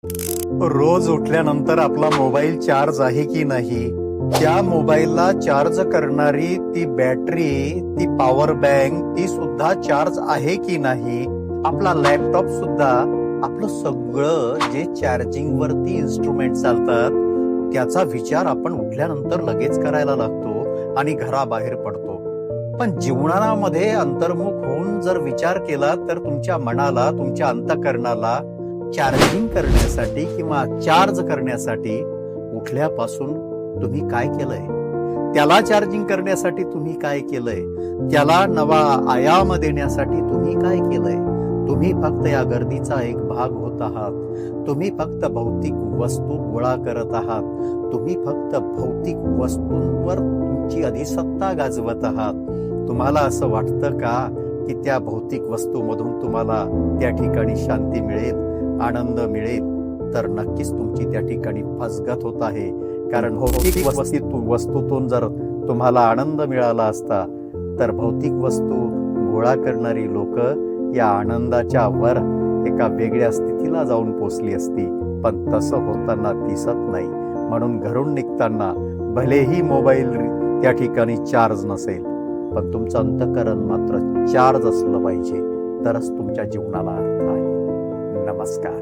रोज उठल्यानंतर आपला mobile charge आहे की नाही, त्या मोबाईलला चार्ज करणारी ती बॅटरी, ती पॉवर बँक, ती सुद्धा चार्ज आहे की नाही, आपला लॅपटॉप सुद्धा, आपलं सगळं जे चार्जिंग वरती इन्स्ट्रुमेंट चालतात त्याचा विचार आपण उठल्यानंतर लगेच करायला लागतो आणि घराबाहेर पडतो. पण जीवनामध्ये अंतर्मुख होऊन जर विचार केला तर तुमच्या मनाला, तुमच्या अंतःकरणाला चार्जिंग करण्यासाठी किंवा चार्ज करण्यासाठी उठल्यापासून तुम्ही काय केलंय, त्याला चार्जिंग करण्यासाठी तुम्ही काय केलंय, त्याला नवा आयाम देण्यासाठी तुम्ही काय केलंय. तुम्ही फक्त या गर्दीचा एक भाग होत आहात. तुम्ही फक्त भौतिक वस्तू गोळा करत आहात. तुम्ही फक्त भौतिक वस्तूंवर तुमची अधिसत्ता गाजवत आहात. तुम्हाला असं वाटतं का की त्या भौतिक वस्तूमधून तुम्हाला त्या ठिकाणी शांती मिळेल, आनंद मिळेल? तर नक्कीच तुमची त्या ठिकाणी फसगत होत आहे. कारण भौतिक वस्तूतून जर तुम्हाला आनंद मिळाला असता तर भौतिक वस्तू गोळा करणारी लोक या आनंदाच्या वर एका वेगळ्या स्थितीला जाऊन पोचली असती. पण तसं होताना दिसत नाही. म्हणून घरून निघताना भलेही मोबाईल त्या ठिकाणी चार्ज नसेल, पण तुमचं अंतःकरण मात्र चार्ज असलं पाहिजे. तरच तुमच्या जीवनाला अर्थ आहे. नमस्कार.